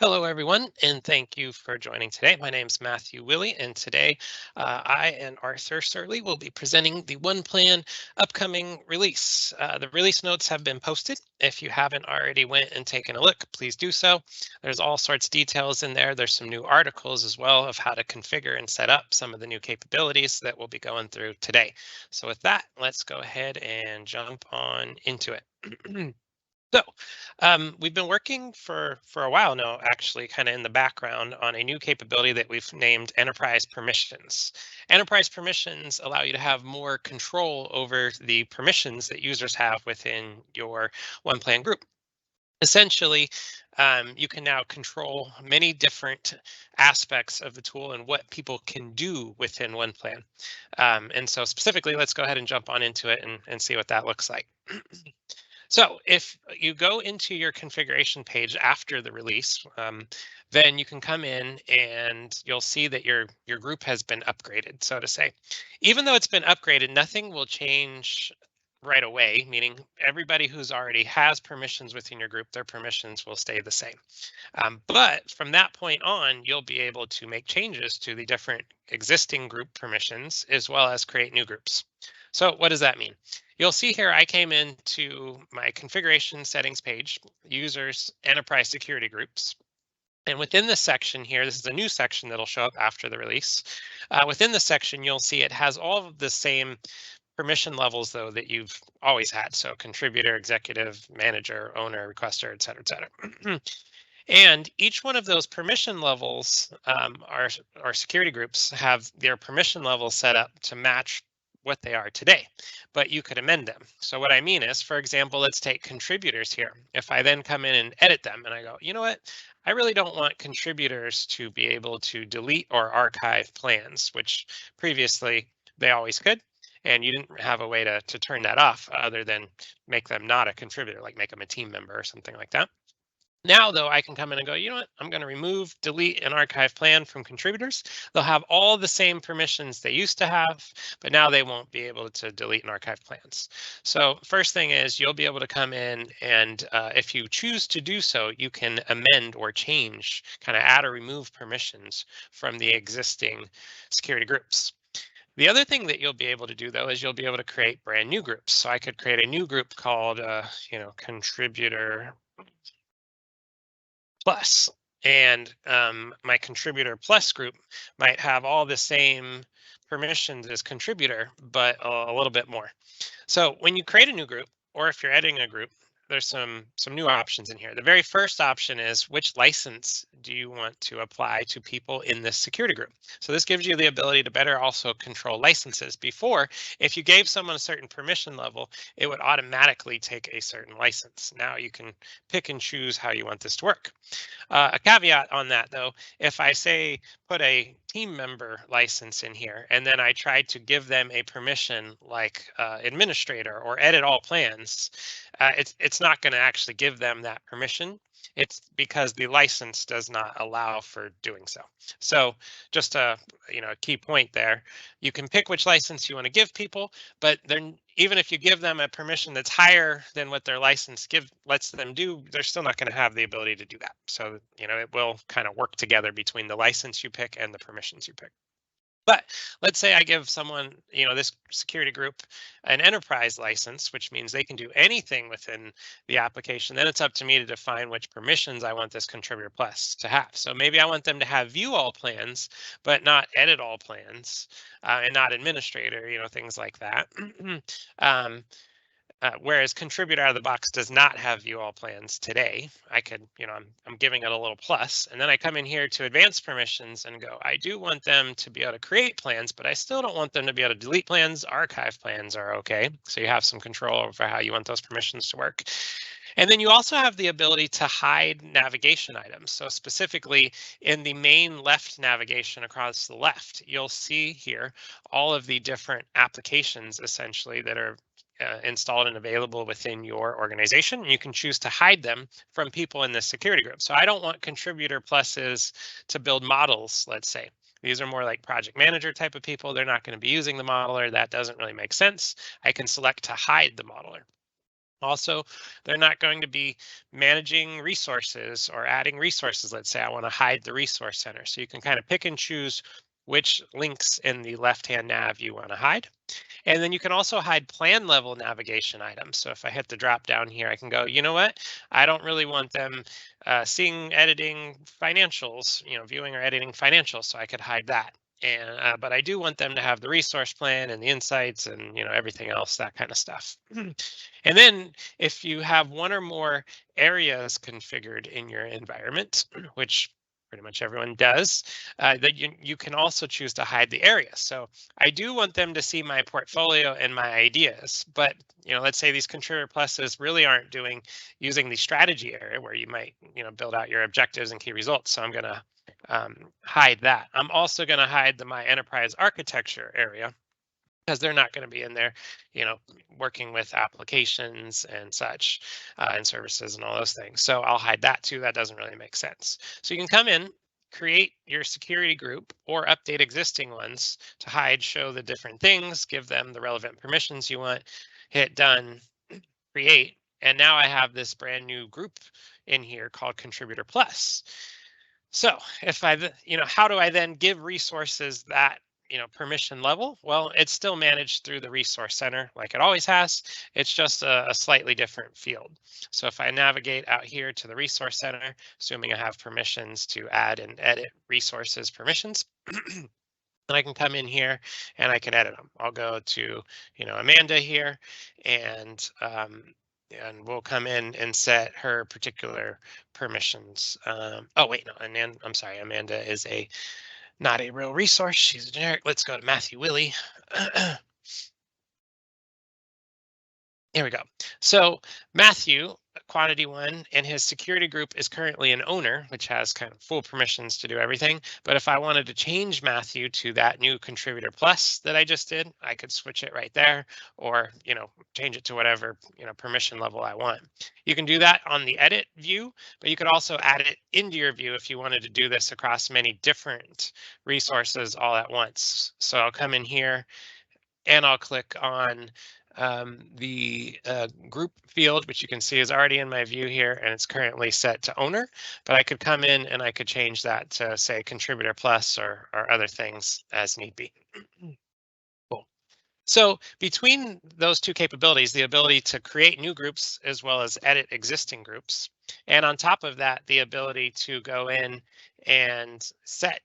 Hello, everyone, and thank you for joining today. My name is Matthew Willie, and today I and Arthur Surley will be presenting the One Plan upcoming release. The release notes have been posted. If you haven't already went and taken a look, please do so. There's all sorts of details in there. There's some new articles as well of how to configure and set up some of the new capabilities that we'll be going through today. So with that, let's go ahead and jump on into it. So, we've been working for a while now, actually, kind of in the background on a new capability that we've named Enterprise Permissions. Enterprise Permissions allow you to have more control over the permissions that users have within your OnePlan group. Essentially, you can now control many different aspects of the tool and what people can do within OnePlan. And so, specifically, let's go ahead and jump on into it and see what that looks like. So if you go into your configuration page after the release, then you can come in and you'll see that your group has been upgraded, so to say. Even though it's been upgraded, nothing will change right away, meaning everybody who's already has permissions within your group, their permissions will stay the same. But from that point on, you'll be able to make changes to the different existing group permissions as well as create new groups. So what does that mean? You'll see here I came into my configuration settings page, users, enterprise security groups. And within this section here, this is a new section that'll show up after the release. Within the section, you'll see it has all of the same permission levels, though, that you've always had. So contributor, executive, manager, owner, requester, et cetera, et cetera. And each one of those permission levels, our security groups have their permission levels set up to match what they are today, but you could amend them. So what I mean is, for example, let's take contributors here. If I then come in and edit them and I go, you know what, I really don't want contributors to be able to delete or archive plans, which previously they always could. And you didn't have a way to turn that off other than make them not a contributor, like make them a team member or something like that. Now, though, I can come in and go, you know what? I'm going to remove, delete, and archive plan from contributors. They'll have all the same permissions they used to have, but now they won't be able to delete and archive plans. So first thing is you'll be able to come in and if you choose to do so, you can amend or change, kind of add or remove permissions from the existing security groups. The other thing that you'll be able to do, though, is you'll be able to create brand new groups. So I could create a new group called, contributor plus. And my contributor plus group might have all the same permissions as contributor, but a little bit more. So when you create a new group, or if you're editing a group, there's some new options in here. The very first option is which license do you want to apply to people in this security group? So this gives you the ability to better also control licenses. Before, if you gave someone a certain permission level, it would automatically take a certain license. Now you can pick and choose how you want this to work. A caveat on that, though, if I say put a team member license in here and then I tried to give them a permission like administrator or edit all plans, it's not going to actually give them that permission. It's because the license does not allow for doing so. So just a key point there. You can pick which license you want to give people, but they're even if you give them a permission that's higher than what their license lets them do, they're still not going to have the ability to do that. So, it will kind of work together between the license you pick and the permissions you pick. But let's say I give someone, this security group an enterprise license, which means they can do anything within the application. Then it's up to me to define which permissions I want this contributor plus to have. So maybe I want them to have view all plans, but not edit all plans and not administrator, things like that. Whereas contributor out of the box does not have view all plans today. I could, I'm giving it a little plus, and then I come in here to advanced permissions and go, I do want them to be able to create plans, but I still don't want them to be able to delete plans. Archive plans are okay. So you have some control over how you want those permissions to work. And then you also have the ability to hide navigation items. So specifically in the main left navigation across the left, you'll see here all of the different applications essentially that are installed and available within your organization. You can choose to hide them from people in this security group. So I don't want contributor pluses to build models, let's say. These are more like project manager type of people. They're not going to be using the modeler. That doesn't really make sense. I can select to hide the modeler. Also, they're not going to be managing resources or adding resources. Let's say I want to hide the resource center. So you can kind of pick and choose which links in the left-hand nav you want to hide. And then you can also hide plan level navigation items. So if I hit the drop down here, I can go, you know what? I don't really want them seeing, editing financials, viewing or editing financials. So I could hide that. And but I do want them to have the resource plan and the insights and everything else, that kind of stuff. And then if you have one or more areas configured in your environment, which pretty much everyone does, that you can also choose to hide the area. So I do want them to see my portfolio and my ideas, but let's say these contributor pluses really aren't using the strategy area where you might build out your objectives and key results. So I'm going to hide that. I'm also going to hide the my enterprise architecture area, because they're not going to be in there, working with applications and such, and services and all those things. So I'll hide that too. That doesn't really make sense. So you can come in, create your security group or update existing ones to hide, show the different things, give them the relevant permissions you want, hit done, create. And now I have this brand new group in here called Contributor Plus. So if how do I then give resources that permission level? Well, it's still managed through the resource center like it always has. It's just a slightly different field. So if I navigate out here to the resource center, assuming I have permissions to add and edit resources permissions, then I can come in here and I can edit them. I'll go to Amanda here, and we'll come in and set her particular permissions. Oh wait, no, and I'm sorry, Amanda is not a real resource. She's a generic. Let's go to Matthew Willie. Here we go. So Matthew, quantity 1, and his security group is currently an owner, which has kind of full permissions to do everything. But if I wanted to change Matthew to that new contributor plus that I just did, I could switch it right there, or change it to whatever permission level I want. You can do that on the edit view, but you could also add it into your view if you wanted to do this across many different resources all at once. So I'll come in here and I'll click on the group field, which you can see is already in my view here, and it's currently set to owner, but I could come in and I could change that to say contributor plus or other things as need be. Cool. So between those two capabilities, the ability to create new groups as well as edit existing groups, and on top of that, the ability to go in and set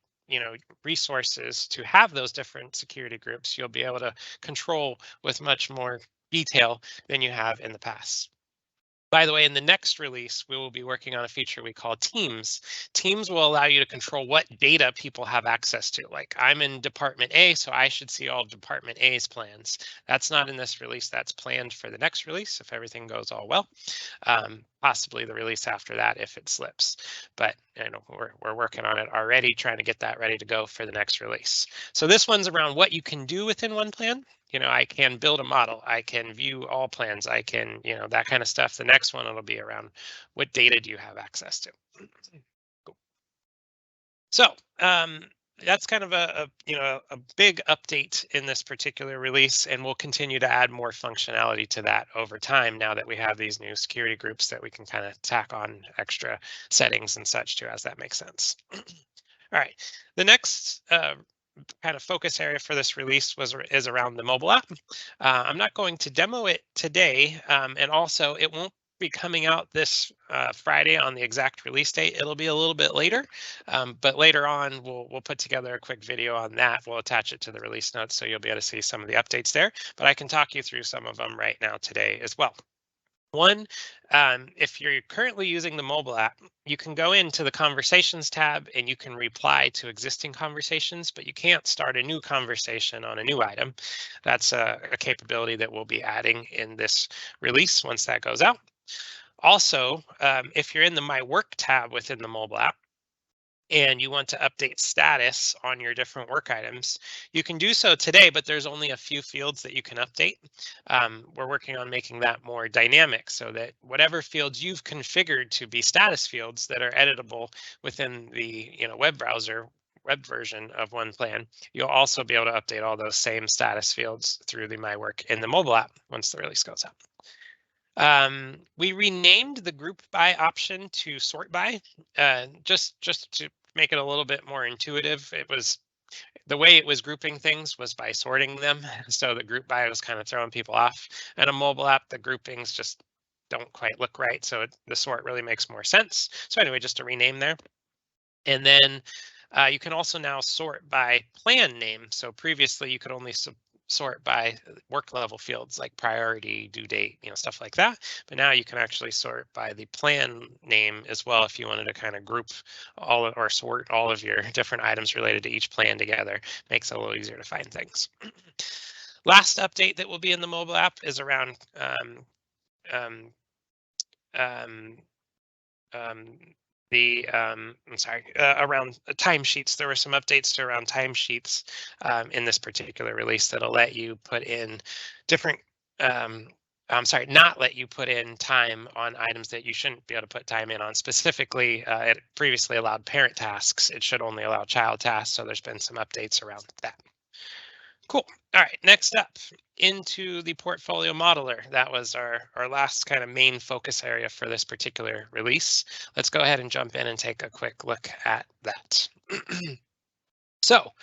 resources to have those different security groups, you'll be able to control with much more detail than you have in the past. By the way, in the next release, we will be working on a feature we call Teams. Teams will allow you to control what data people have access to. Like I'm in Department A, so I should see all of Department A's plans. That's not in this release. That's planned for the next release if everything goes all well. Possibly the release after that if it slips. But we're working on it already, trying to get that ready to go for the next release. So this one's around what you can do within one plan. I can build a model, I can view all plans, I can, that kind of stuff. The next one, it'll be around what data do you have access to. Cool. So that's kind of a big update in this particular release, and we'll continue to add more functionality to that over time now that we have these new security groups that we can kind of tack on extra settings and such to, as that makes sense. All right, the next kind of focus area for this release is around the mobile app. I'm not going to demo it today, and also it won't be coming out this Friday on the exact release date. It'll be a little bit later, but later on we'll put together a quick video on that. We'll attach it to the release notes so you'll be able to see some of the updates there, but I can talk you through some of them right now today as well. One, if you're currently using the mobile app, you can go into the conversations tab and you can reply to existing conversations, but you can't start a new conversation on a new item. That's a capability that we'll be adding in this release once that goes out. Also, if you're in the My Work tab within the mobile app, and you want to update status on your different work items, you can do so today, but there's only a few fields that you can update. We're working on making that more dynamic so that whatever fields you've configured to be status fields that are editable within the web browser, web version of one plan, you'll also be able to update all those same status fields through the My Work in the mobile app once the release goes out. We renamed the group by option to sort by, just to make it a little bit more intuitive. It was the way it was grouping things was by sorting them. So the group by was kind of throwing people off. And a mobile app, the groupings just don't quite look right. So the sort really makes more sense. So anyway, just a rename there. And then you can also now sort by plan name. So previously you could only sort by work level fields like priority, due date, stuff like that. But now you can actually sort by the plan name as well if you wanted to kind of group or sort all of your different items related to each plan together. Makes it a little easier to find things. Last update that will be in the mobile app is around um, um, um, I'm sorry, around timesheets. There were some updates to around timesheets in this particular release that'll let you put in different, I'm sorry, not let you put in time on items that you shouldn't be able to put time in on. Specifically, it previously allowed parent tasks. It should only allow child tasks. So there's been some updates around that. Cool. All right, next up into the portfolio modeler. That was our last kind of main focus area for this particular release. Let's go ahead and jump in and take a quick look at that. So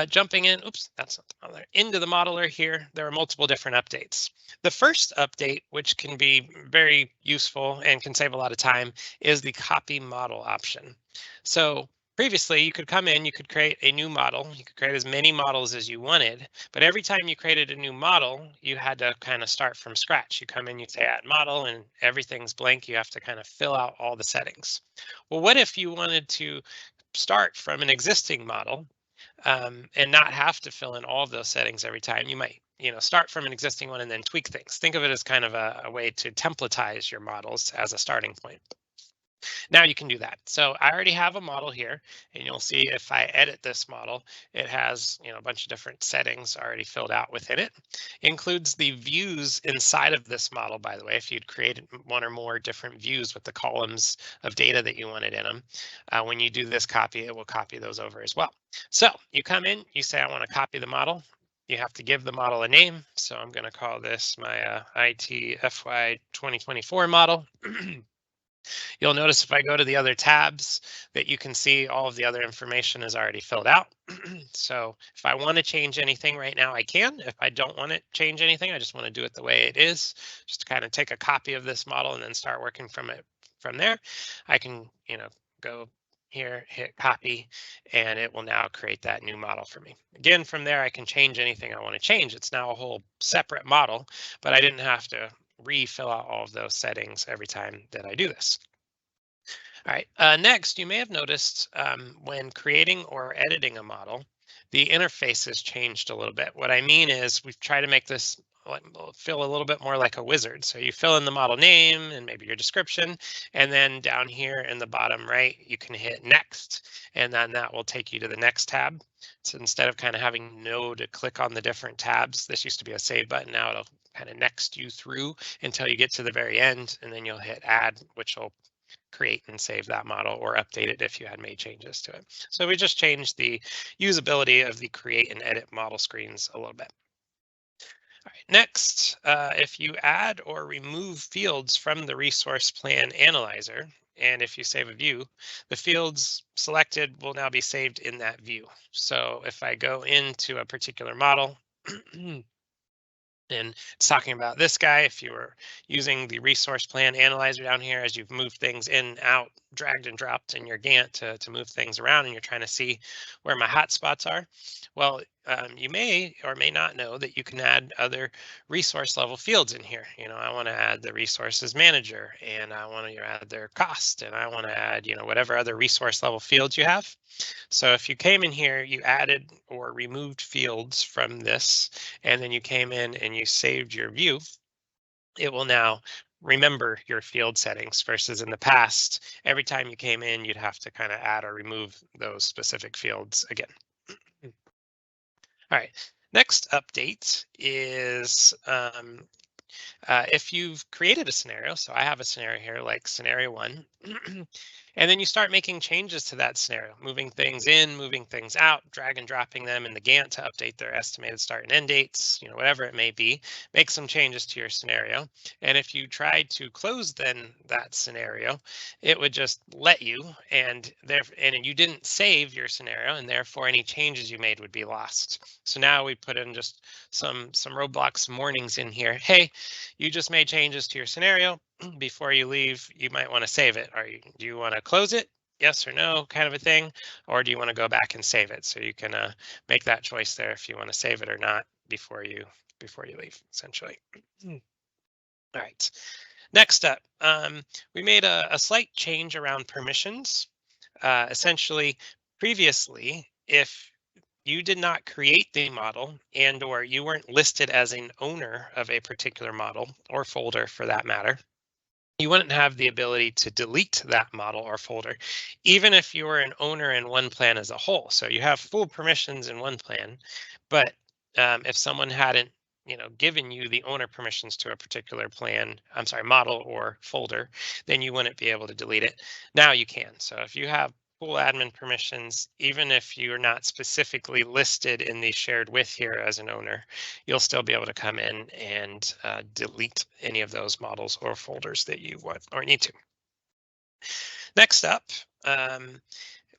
jumping in, oops, that's not the modeler, into the modeler here, there are multiple different updates. The first update, which can be very useful and can save a lot of time, is the copy model option. So previously, you could come in, you could create a new model, you could create as many models as you wanted, but every time you created a new model, you had to kind of start from scratch. You come in, you say add model, and everything's blank. You have to kind of fill out all the settings. Well, what if you wanted to start from an existing model and not have to fill in all of those settings every time? You might, start from an existing one and then tweak things. Think of it as kind of a way to templatize your models as a starting point. Now you can do that. So I already have a model here, and you'll see if I edit this model, it has a bunch of different settings already filled out within it. It includes the views inside of this model, by the way, if you'd created one or more different views with the columns of data that you wanted in them. When you do this copy, it will copy those over as well. So you come in, you say, I want to copy the model. You have to give the model a name. So I'm going to call this my IT FY 2024 model. You'll notice if I go to the other tabs that you can see all of the other information is already filled out. So if I want to change anything right now, I can. If I don't want to change anything, I just want to do it the way it is, just to kind of take a copy of this model and then start working from it from there. I can, go here, hit copy, and it will now create that new model for me. Again, from there, I can change anything I want to change. It's now a whole separate model, but I didn't have to refill out all of those settings every time that I do this. All right, next, you may have noticed when creating or editing a model, the interface has changed a little bit. What I mean is we've tried to make this feel a little bit more like a wizard. So you fill in the model name and maybe your description, and then down here in the bottom right, you can hit next, and then that will take you to the next tab. So instead of kind of having to click on the different tabs, this used to be a save button. Now it'll kind of next you through until you get to the very end, and then you'll hit add, which will create and save that model or update it if you had made changes to it. So we just changed the usability of the create and edit model screens a little bit. All right, next, if you add or remove fields from the resource plan analyzer, and if you save a view, the fields selected will now be saved in that view. So if I go into a particular model, and it's talking about this guy, if you were using the resource plan analyzer down here, as you've moved things in, out, dragged and dropped in your Gantt to move things around, and you're trying to see where my hotspots are. Well, you may or may not know that you can add other resource level fields in here. I want to add the resources manager, and I want to add their cost, and I want to add, whatever other resource level fields you have. So if you came in here, you added or removed fields from this, and then you came in and you saved your view, it will now remember your field settings versus in the past, every time you came in, you'd have to kind of add or remove those specific fields again. All right, next update is if you've created a scenario, so I have a scenario here like scenario 1, And then you start making changes to that scenario, moving things in, moving things out, drag and dropping them in the Gantt to update their estimated start and end dates, whatever it may be. Make some changes to your scenario. And if you tried to close then that scenario, it would just let you, and you didn't save your scenario, and therefore any changes you made would be lost. So now we put in just some roadblocks warnings in here. Hey, you just made changes to your scenario. Before you leave, you might want to save it. Do you want to close it? Yes or no, kind of a thing, or do you want to go back and save it? So you can make that choice there if you want to save it or not before you leave, essentially. All right. Next up, we made a slight change around permissions. Essentially, previously, if you did not create the model and or you weren't listed as an owner of a particular model or folder for that matter, you wouldn't have the ability to delete that model or folder, even if you were an owner in one plan as a whole. So you have full permissions in one plan, but if someone hadn't, given you the owner permissions to a particular model or folder, then you wouldn't be able to delete it. Now you can. So if you have full admin permissions, even if you're not specifically listed in the shared with here as an owner, you'll still be able to come in and delete any of those models or folders that you want or need to. Next up,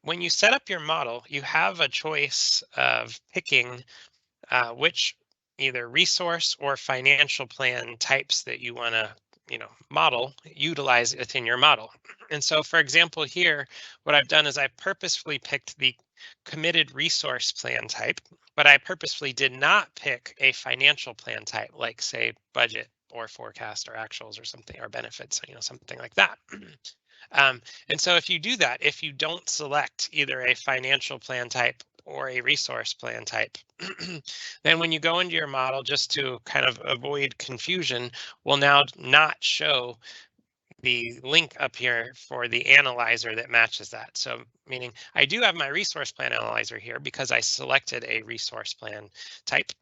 when you set up your model, you have a choice of picking which either resource or financial plan types that you want to utilize within your model. And so, for example, here, what I've done is I purposefully picked the committed resource plan type, but I purposefully did not pick a financial plan type, like say budget or forecast or actuals or something, or benefits, something like that. And so if you do that, if you don't select either a financial plan type or a resource plan type, then when you go into your model, just to kind of avoid confusion, will now not show the link up here for the analyzer that matches that. So meaning I do have my resource plan analyzer here because I selected a resource plan type.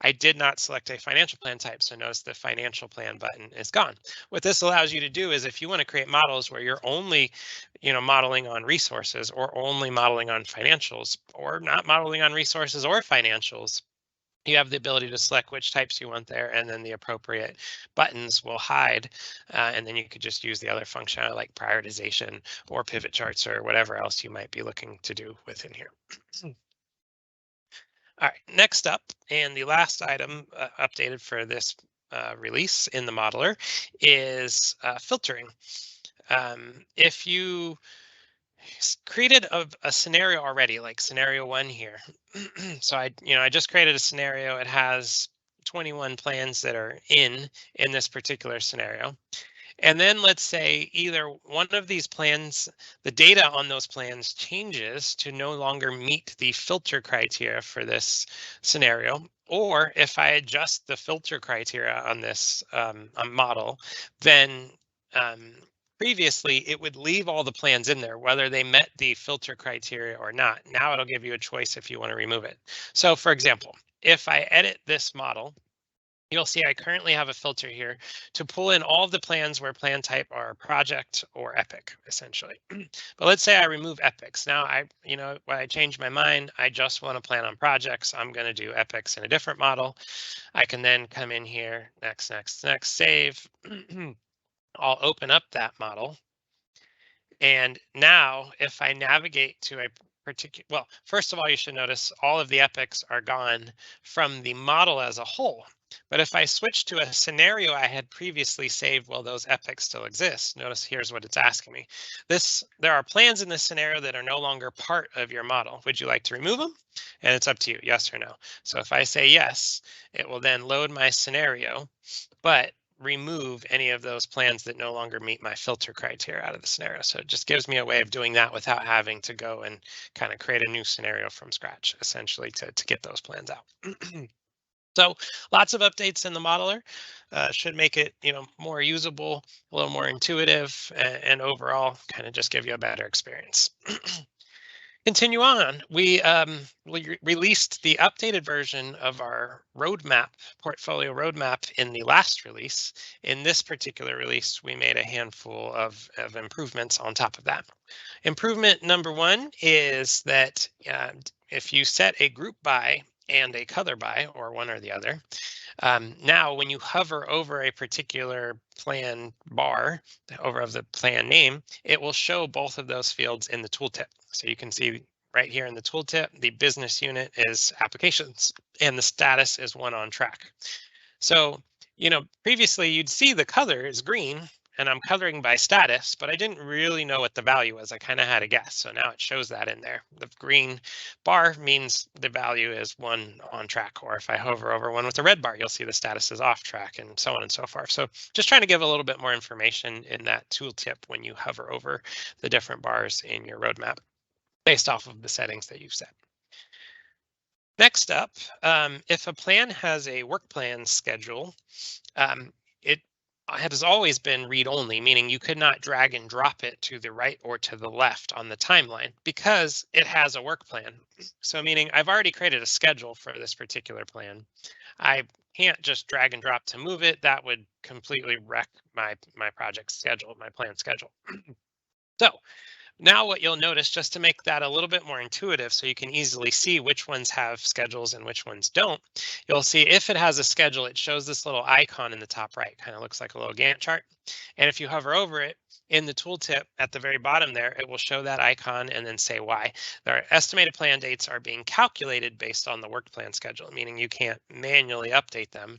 I did not select a financial plan type, so notice the financial plan button is gone. What this allows you to do is if you want to create models where you're only, modeling on resources or only modeling on financials or not modeling on resources or financials, you have the ability to select which types you want there, and then the appropriate buttons will hide. And then you could just use the other functionality like prioritization or pivot charts or whatever else you might be looking to do within here. All right, next up, and the last item updated for this release in the modeler is filtering. If you created a scenario already, like scenario 1 here. So I just created a scenario. It has 21 plans that are in this particular scenario. And then let's say either one of these plans, the data on those plans changes to no longer meet the filter criteria for this scenario. Or if I adjust the filter criteria on this model, then previously it would leave all the plans in there, whether they met the filter criteria or not. Now it'll give you a choice if you want to remove it. So for example, if I edit this model, you'll see I currently have a filter here to pull in all of the plans where plan type are project or epic, essentially. But let's say I remove epics. Now when I change my mind, I just want to plan on projects. I'm going to do epics in a different model. I can then come in here, next, save. I'll open up that model. And now if I navigate to a particular, well, first of all, you should notice all of the epics are gone from the model as a whole. But if I switch to a scenario I had previously saved, well, those epics still exist. Notice here's what it's asking me. There are plans in this scenario that are no longer part of your model. Would you like to remove them? And it's up to you, yes or no. So if I say yes, it will then load my scenario, but remove any of those plans that no longer meet my filter criteria out of the scenario. So it just gives me a way of doing that without having to go and kind of create a new scenario from scratch, essentially, to get those plans out. So lots of updates in the modeler should make it, more usable, a little more intuitive, and overall kind of just give you a better experience. Continue on. We released the updated version of our roadmap, portfolio roadmap in the last release. In this particular release, we made a handful of improvements on top of that. Improvement number one is that if you set a group by and a color by, or one or the other, now when you hover over a particular plan bar, over of the plan name, it will show both of those fields in the tooltip. So you can see right here in the tooltip, the business unit is applications and the status is one on track. So, previously you'd see the color is green and I'm coloring by status, but I didn't really know what the value was. I kind of had a guess. So now it shows that in there. The green bar means the value is one on track, or if I hover over one with a red bar, you'll see the status is off track and so on and so forth. So just trying to give a little bit more information in that tooltip when you hover over the different bars in your roadmap based off of the settings that you've set. Next up, if a plan has a work plan schedule, it has always been read-only, meaning you could not drag and drop it to the right or to the left on the timeline because it has a work plan. So meaning I've already created a schedule for this particular plan. I can't just drag and drop to move it. That would completely wreck my project schedule, my plan schedule. So now what you'll notice, just to make that a little bit more intuitive so you can easily see which ones have schedules and which ones don't, you'll see if it has a schedule, it shows this little icon in the top right, kind of looks like a little Gantt chart. And if you hover over it in the tooltip at the very bottom there, it will show that icon and then say why. Their estimated plan dates are being calculated based on the work plan schedule, meaning you can't manually update them.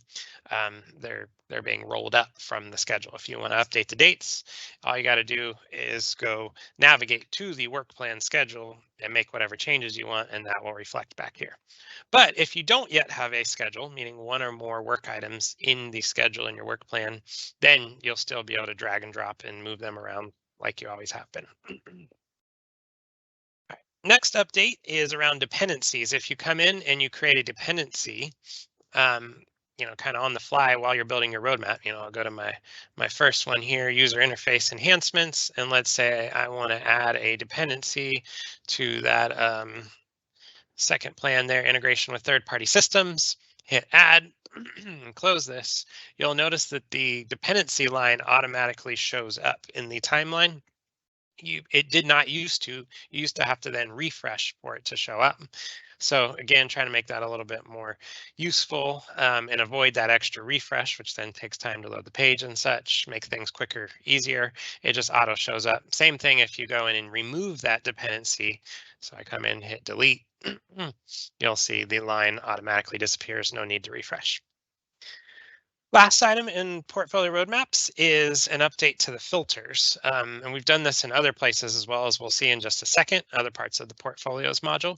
They're being rolled up from the schedule. If you want to update the dates, all you got to do is go navigate to the work plan schedule and make whatever changes you want, and that will reflect back here. But if you don't yet have a schedule, meaning one or more work items in the schedule in your work plan, then you'll still be able to drag and drop and move them around like you always have been. All right. Next update is around dependencies. If you come in and you create a dependency, kind of on the fly while you're building your roadmap, I'll go to my first one here, user interface enhancements, and let's say I want to add a dependency to that second plan there, integration with third-party systems. Hit add, close this. You'll notice that the dependency line automatically shows up in the timeline. It did not used to. You used to have to then refresh for it to show up. So again, trying to make that a little bit more useful and avoid that extra refresh, which then takes time to load the page and such, make things quicker, easier. It just auto shows up. Same thing if you go in and remove that dependency. So I come in, hit delete, you'll see the line automatically disappears, no need to refresh. Last item in portfolio roadmaps is an update to the filters. And we've done this in other places as well, as we'll see in just a second, other parts of the portfolios module.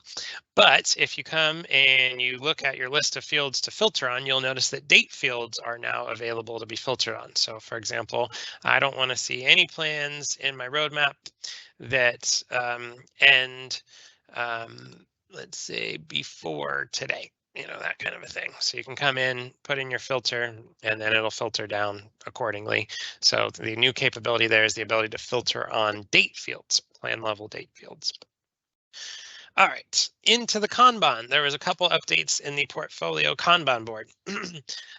But if you come and you look at your list of fields to filter on, you'll notice that date fields are now available to be filtered on. So for example, I don't want to see any plans in my roadmap that end, let's say, before today. That kind of a thing. So you can come in, put in your filter, and then it'll filter down accordingly. So the new capability there is the ability to filter on date fields, plan level date fields. All right, into the Kanban. There was a couple updates in the portfolio Kanban board.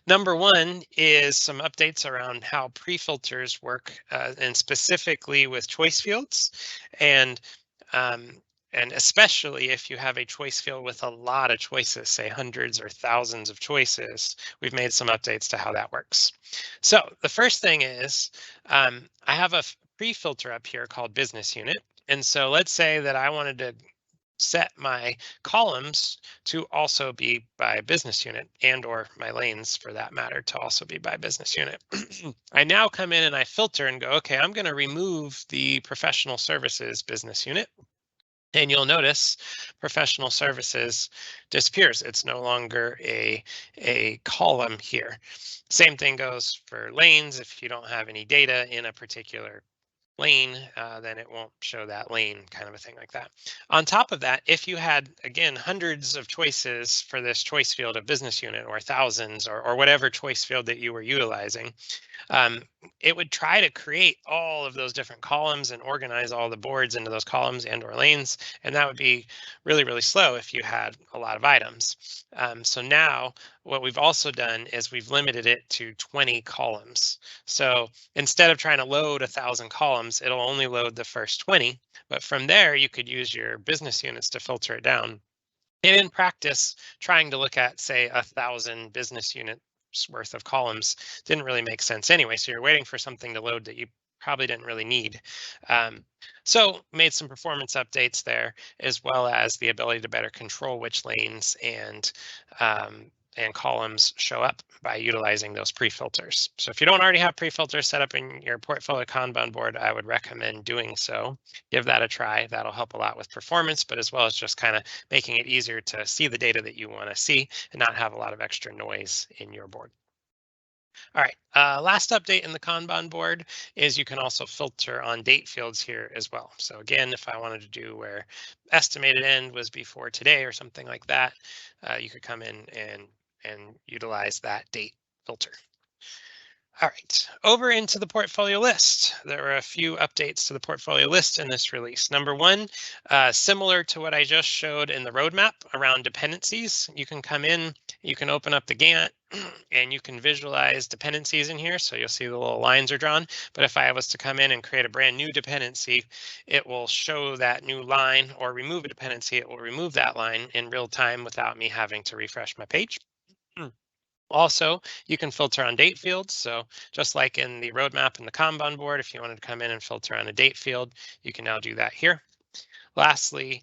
Number one is some updates around how pre-filters work, and specifically with choice fields. And especially if you have a choice field with a lot of choices, say hundreds or thousands of choices, we've made some updates to how that works. So the first thing is I have a pre-filter up here called business unit. And so let's say that I wanted to set my columns to also be by business unit, and or my lanes for that matter to also be by business unit. I now come in and I filter and go, okay, I'm going to remove the professional services business unit. And you'll notice professional services disappears. It's no longer a column here. Same thing goes for lanes. If you don't have any data in a particular lane, then it won't show that lane, kind of a thing like that. On top of that, if you had, again, hundreds of choices for this choice field of business unit, or thousands, or whatever choice field that you were utilizing, um, it would try to create all of those different columns and organize all the boards into those columns and or lanes. And that would be really, really slow if you had a lot of items. So now what we've also done is we've limited it to 20 columns. So instead of trying to load 1,000 columns, it'll only load the first 20. But from there, you could use your business units to filter it down. And in practice, trying to look at, say, 1,000 business units worth of columns didn't really make sense anyway. So you're waiting for something to load that you probably didn't really need. Um, so made some performance updates there, as well as the ability to better control which lanes and columns show up by utilizing those pre-filters. So if you don't already have pre-filters set up in your portfolio Kanban board, I would recommend doing so. Give that a try. That'll help a lot with performance, but as well as just kind of making it easier to see the data that you want to see and not have a lot of extra noise in your board. All right, last update in the Kanban board is you can also filter on date fields here as well. So again, if I wanted to do where estimated end was before today or something like that, you could come in and utilize that date filter. All right, over into the portfolio list. There are a few updates to the portfolio list in this release. Number one, similar to what I just showed in the roadmap around dependencies, you can come in, you can open up the Gantt, and you can visualize dependencies in here. So you'll see the little lines are drawn. But if I was to come in and create a brand new dependency, it will show that new line, or remove a dependency, it will remove that line in real time without me having to refresh my page. Also, you can filter on date fields. So just like in the roadmap and the Kanban board, if you wanted to come in and filter on a date field, you can now do that here. Lastly,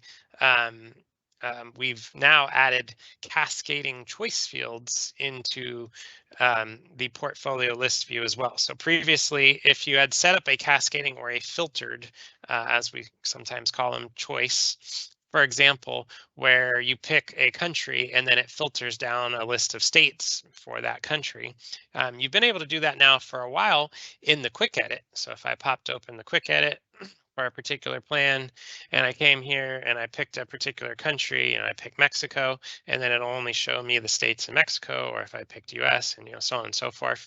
we've now added cascading choice fields into the portfolio list view as well. So previously, if you had set up a cascading or a filtered, as we sometimes call them, choice, for example, where you pick a country and then it filters down a list of states for that country. You've been able to do that now for a while in the quick edit. So if I popped open the quick edit for a particular plan, and I came here and I picked a particular country and I picked Mexico, and then it'll only show me the states in Mexico, or if I picked US, and so on and so forth.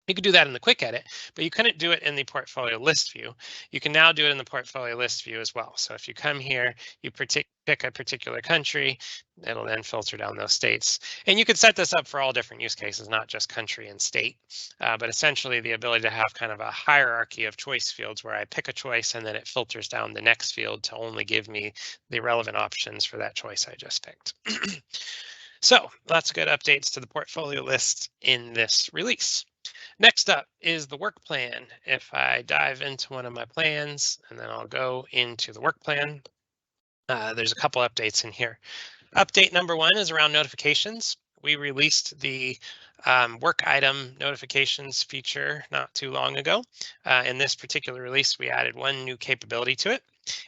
You could do that in the quick edit, but you couldn't do it in the portfolio list view. You can now do it in the portfolio list view as well. So if you come here, you pick a particular country, it'll then filter down those states. And you could set this up for all different use cases, not just country and state, but essentially the ability to have kind of a hierarchy of choice fields where I pick a choice and then it filters down the next field to only give me the relevant options for that choice I just picked. So lots of good updates to the portfolio list in this release. Next up is the work plan. If I dive into one of my plans and then I'll go into the work plan, there's a couple updates in here. Update number one is around notifications. We released the work item notifications feature not too long ago. In this particular release, we added one new capability to it,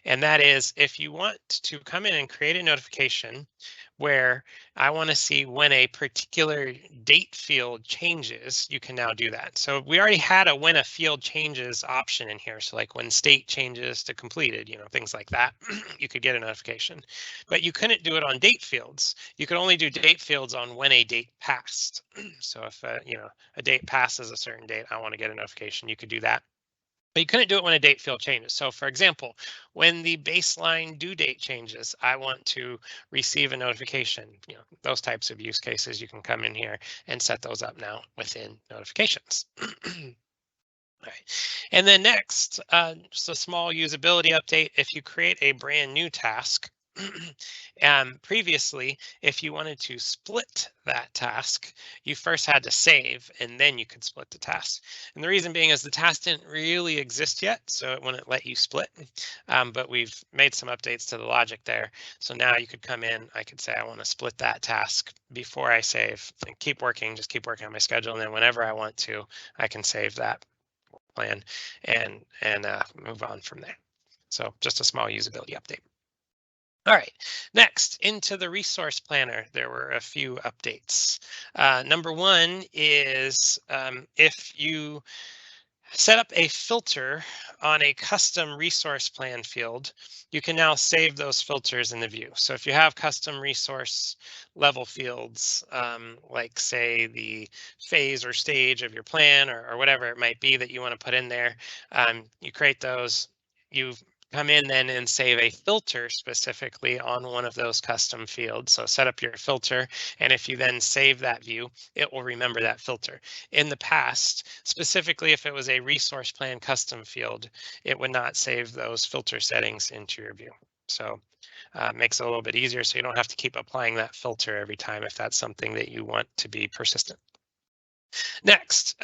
and that is if you want to come in and create a notification where I want to see when a particular date field changes, you can now do that. So we already had a when a field changes option in here. So like when state changes to completed, things like that, you could get a notification. But you couldn't do it on date fields. You could only do date fields on when a date passed. So if a date passes a certain date, I want to get a notification, you could do that. But you couldn't do it when a date field changes. So for example, when the baseline due date changes, I want to receive a notification. Those types of use cases, you can come in here and set those up now within notifications. All right. And then next, just a small usability update. If you create a brand new task, previously, if you wanted to split that task, you first had to save and then you could split the task. And the reason being is the task didn't really exist yet, so it wouldn't let you split. But we've made some updates to the logic there. So now you could come in, I could say I want to split that task before I save and just keep working on my schedule. And then whenever I want to, I can save that plan and move on from there. So just a small usability update. All right, next into the resource planner, there were a few updates. Number one is if you set up a filter on a custom resource plan field, you can now save those filters in the view. So if you have custom resource level fields, like say the phase or stage of your plan or whatever it might be that you want to put in there, you create those, you come in then and save a filter specifically on one of those custom fields. So set up your filter, and if you then save that view, it will remember that filter. In the past, specifically if it was a resource plan custom field, it would not save those filter settings into your view. So it makes it a little bit easier so you don't have to keep applying that filter every time if that's something that you want to be persistent. Next,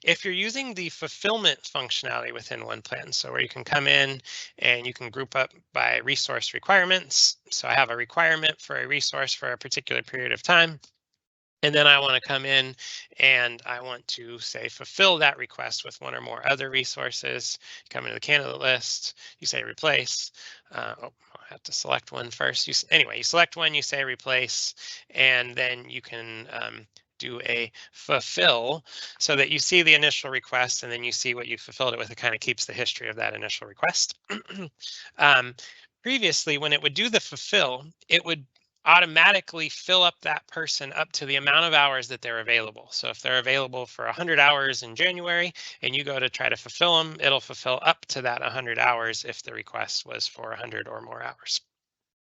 if you're using the fulfillment functionality within OnePlan, so where you can come in and you can group up by resource requirements. So I have a requirement for a resource for a particular period of time. And then I want to come in and I want to say fulfill that request with one or more other resources. Come into the candidate list, you say replace. I have to select one first. Anyway, you select one, you say replace, and then you can do a fulfill so that you see the initial request and then you see what you fulfilled it with. It kind of keeps the history of that initial request. Previously, when it would do the fulfill, it would automatically fill up that person up to the amount of hours that they're available. So if they're available for 100 hours in January and you go to try to fulfill them, it'll fulfill up to that 100 hours if the request was for 100 or more hours.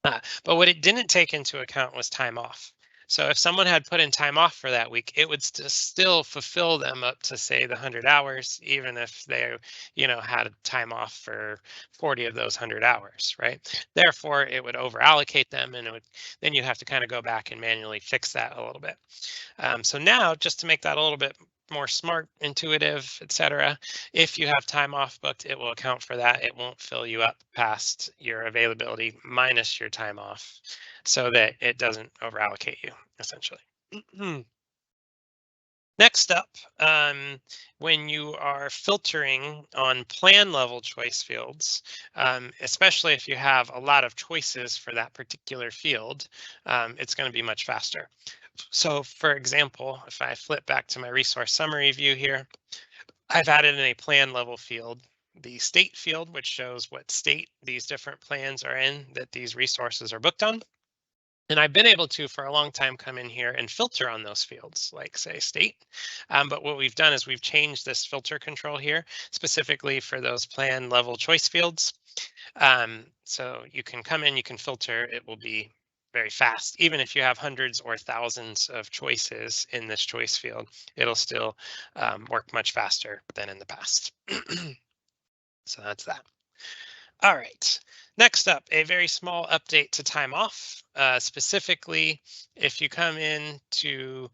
But what it didn't take into account was time off. So if someone had put in time off for that week, it would still fulfill them up to say the 100 hours, even if they, had time off for 40 of those 100 hours, right? Therefore, it would over allocate them, and then you have to kind of go back and manually fix that a little bit. So now, just to make that a little bit more smart, intuitive, etc. If you have time off booked, it will account for that. It won't fill you up past your availability minus your time off so that it doesn't over allocate you, essentially. Next up, when you are filtering on plan level choice fields, especially if you have a lot of choices for that particular field, it's going to be much faster. So for example, if I flip back to my resource summary view here, I've added in a plan level field, the state field, which shows what state these different plans are in that these resources are booked on. And I've been able to, for a long time, come in here and filter on those fields, like say state. But what we've done is we've changed this filter control here specifically for those plan level choice fields. So you can come in, you can filter, it will be very fast. Even if you have hundreds or thousands of choices in this choice field, it'll still work much faster than in the past. So that's that. All right. Next up, a very small update to time off. Specifically, if you come in to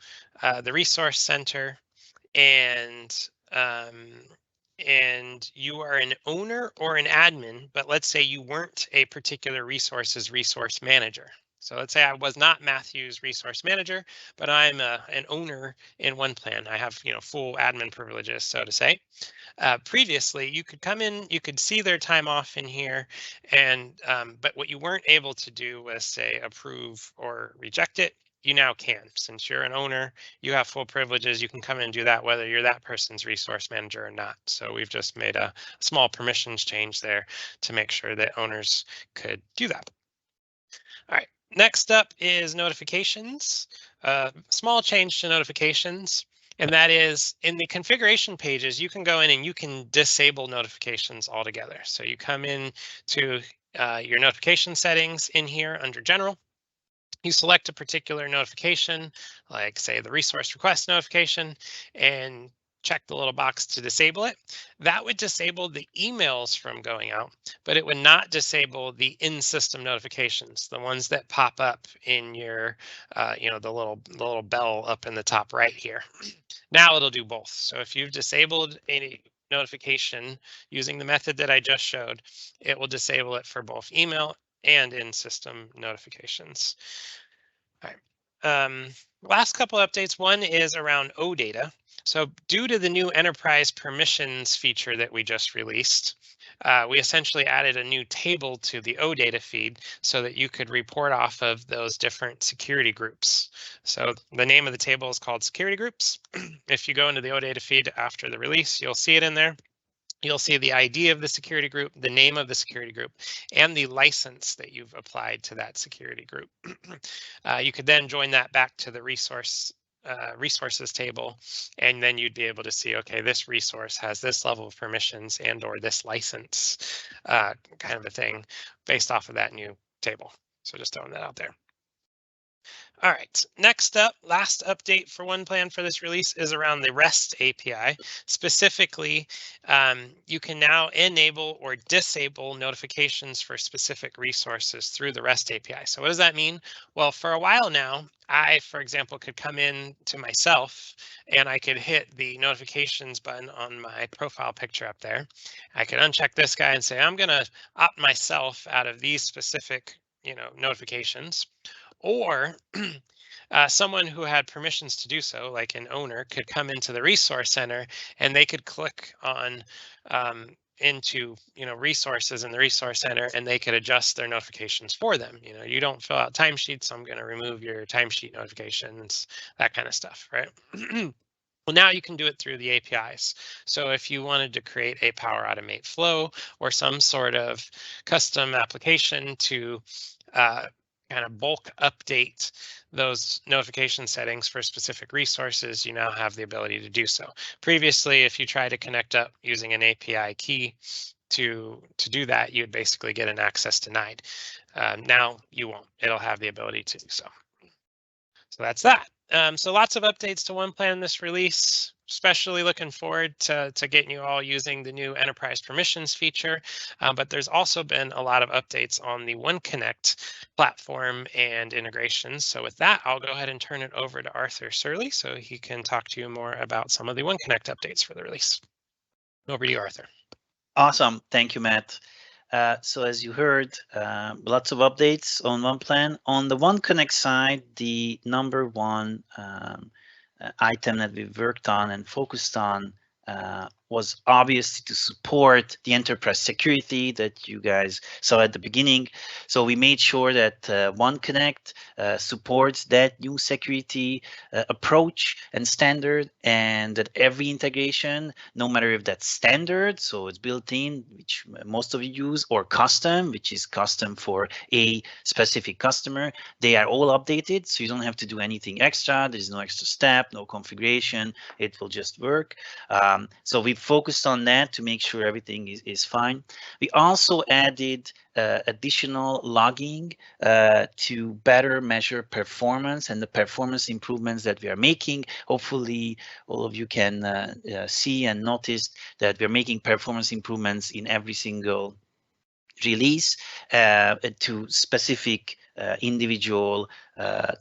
the resource center and you are an owner or an admin, but let's say you weren't a particular resource's resource manager. So let's say I was not Matthew's resource manager, but I'm an owner in OnePlan. I have full admin privileges, so to say. Previously, you could come in, you could see their time off in here, and but what you weren't able to do was say approve or reject it. You now can. Since you're an owner, you have full privileges. You can come in and do that whether you're that person's resource manager or not. So we've just made a small permissions change there to make sure that owners could do that. All right, next up is notifications. Small change to notifications. And that is in the configuration pages, you can go in and you can disable notifications altogether. So you come in to your notification settings in here under general. You select a particular notification, like say the resource request notification, and check the little box to disable it. That would disable the emails from going out, but it would not disable the in-system notifications, the ones that pop up in your, the little bell up in the top right here. Now it'll do both. So if you've disabled a notification using the method that I just showed, it will disable it for both email and in-system notifications. All right. Last couple updates. One is around OData. So due to the new enterprise permissions feature that we just released, we essentially added a new table to the OData feed so that you could report off of those different security groups. So the name of the table is called security groups. If you go into the OData feed after the release, you'll see it in there. You'll see the ID of the security group, the name of the security group, and the license that you've applied to that security group. You could then join that back to the resources table, and then you'd be able to see, okay, this resource has this level of permissions and or this license kind of a thing based off of that new table. So just throwing that out there. All right, next up, last update for OnePlan for this release is around the REST API. Specifically, you can now enable or disable notifications for specific resources through the REST API. So what does that mean? Well, for a while now, I, for example, could come in to myself and I could hit the notifications button on my profile picture up there. I could uncheck this guy and say, I'm going to opt myself out of these specific, notifications. Or someone who had permissions to do so, like an owner, could come into the resource center and they could click on into resources in the resource center, and they could adjust their notifications for them. You don't fill out timesheets, so I'm going to remove your timesheet notifications, that kind of stuff, right? Well, now you can do it through the APIs. So if you wanted to create a Power Automate flow or some sort of custom application to kind of bulk update those notification settings for specific resources, you now have the ability to do so. Previously, if you try to connect up using an API key to do that, you'd basically get an access denied. Now you won't. It'll have the ability to do so. So that's that. So lots of updates to OnePlan in this release. Especially looking forward to getting you all using the new enterprise permissions feature. But there's also been a lot of updates on the OneConnect platform and integrations. So with that, I'll go ahead and turn it over to Arthur Surley so he can talk to you more about some of the OneConnect updates for the release. Over to you, Arthur. Awesome. Thank you, Matt. So as you heard, lots of updates on OnePlan. On the OneConnect side, the number one item that we've worked on and focused on was obviously to support the enterprise security that you guys saw at the beginning. So we made sure that OneConnect supports that new security approach and standard, and that every integration, no matter if that's standard, so it's built in, which most of you use, or custom, which is custom for a specific customer, they are all updated. So you don't have to do anything extra. There's no extra step, no configuration. It will just work. So we focused on that to make sure everything is fine. We also added additional logging to better measure performance and the performance improvements that we are making. Hopefully all of you can see and notice that we're making performance improvements in every single release to specific individual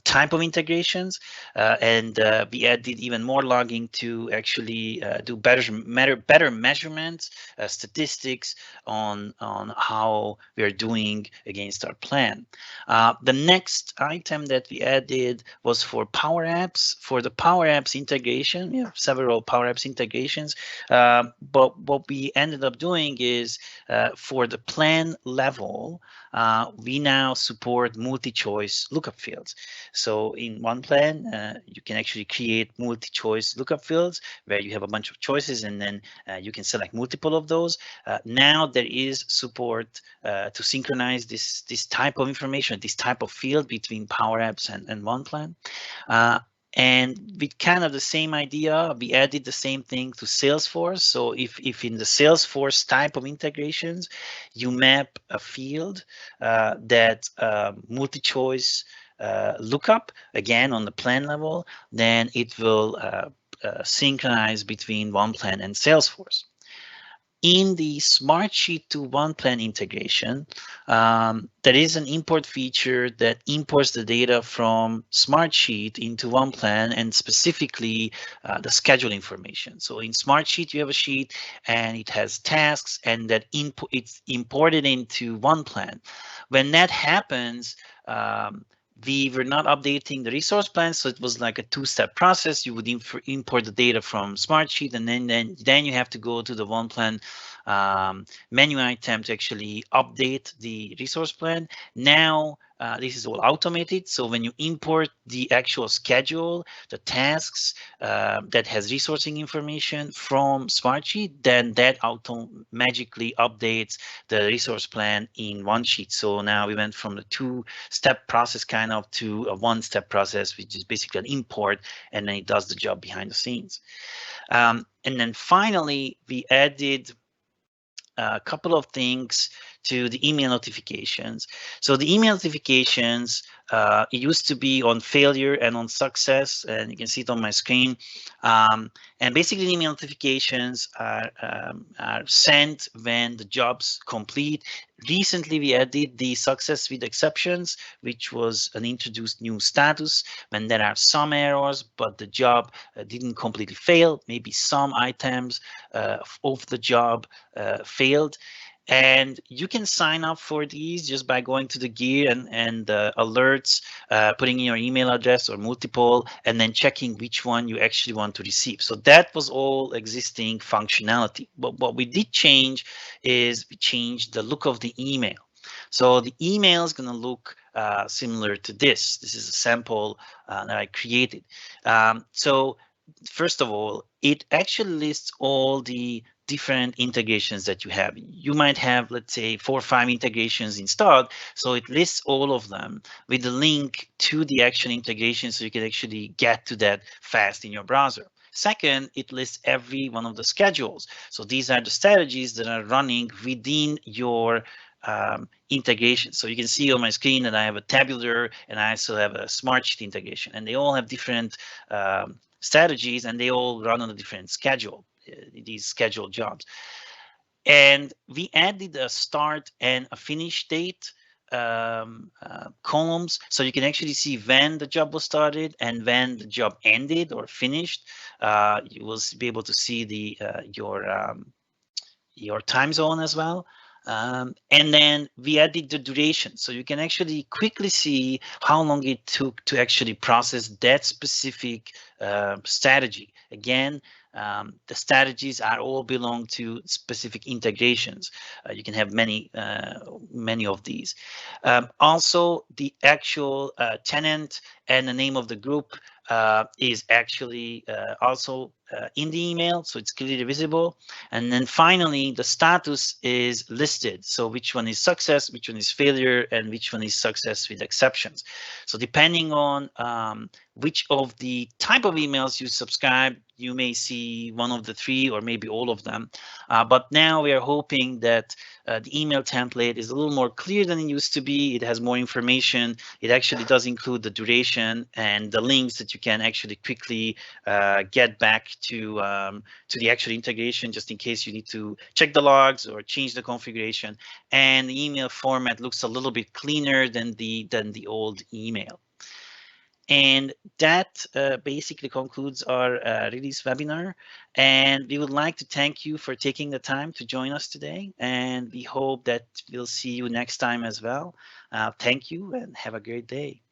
type of integrations, and we added even more logging to actually do better measurements, statistics on how we are doing against our plan. The next item that we added was for Power Apps. For the Power Apps integration, we have several Power Apps integrations, but what we ended up doing is for the plan level, we now support multi-choice lookup fields. So in OnePlan, you can actually create multi-choice lookup fields where you have a bunch of choices, and then you can select multiple of those. Now there is support to synchronize this type of information, this type of field between Power Apps and OnePlan. And with kind of the same idea, we added the same thing to Salesforce. So if in the Salesforce type of integrations, you map a field that multi-choice lookup, again on the plan level, then it will synchronize between OnePlan and Salesforce. In the Smartsheet to OnePlan integration, there is an import feature that imports the data from Smartsheet into OnePlan, and specifically the schedule information. So in Smartsheet, you have a sheet and it has tasks, and that it's imported into OnePlan. When that happens, we were not updating the resource plan, so it was like a two-step process. You would import the data from Smartsheet, and then you have to go to the OnePlan menu item to actually update the resource plan. Now this is all automated, so when you import the actual schedule, the tasks that has resourcing information from Smartsheet, then that magically updates the resource plan in OneSheet. So now we went from the two-step process kind of to a one-step process, which is basically an import, and then it does the job behind the scenes. And then finally, we added a couple of things to the email notifications. So the email notifications, it used to be on failure and on success, and you can see it on my screen. And basically, the email notifications are sent when the job's complete. Recently, we added the success with exceptions, which was an introduced new status when there are some errors, but the job didn't completely fail. Maybe some items of the job failed. And you can sign up for these just by going to the gear and alerts, putting in your email address or multiple, and then checking which one you actually want to receive. So that was all existing functionality. But what we did change is we changed the look of the email. So the email is going to look similar to this. This is a sample that I created. So first of all, it actually lists all the different integrations that you have. You might have, let's say, 4 or 5 integrations installed. So it lists all of them with a link to the actual integration, so you can actually get to that fast in your browser. Second, it lists every one of the schedules. So these are the strategies that are running within your integration. So you can see on my screen that I have a tabular and I also have a Smartsheet integration, and they all have different strategies, and they all run on a different schedule, these scheduled jobs. And we added a start and a finish date columns, so you can actually see when the job was started and when the job ended or finished. You will be able to see the your time zone as well. And then we added the duration, so you can actually quickly see how long it took to actually process that specific strategy. Again, the strategies are all belong to specific integrations. You can have many of these. Also, the actual tenant and the name of the group is actually also in the email, so it's clearly visible. And then finally, the status is listed. So which one is success, which one is failure, and which one is success with exceptions. So depending on which of the type of emails you subscribe, you may see one of the 3 or maybe all of them. But now we are hoping that the email template is a little more clear than it used to be. It has more information. It actually does include the duration and the links that you can actually quickly get back to the actual integration, just in case you need to check the logs or change the configuration. And the email format looks a little bit cleaner than the old email. And that basically concludes our release webinar. And we would like to thank you for taking the time to join us today. And we hope that we'll see you next time as well. Thank you and have a great day.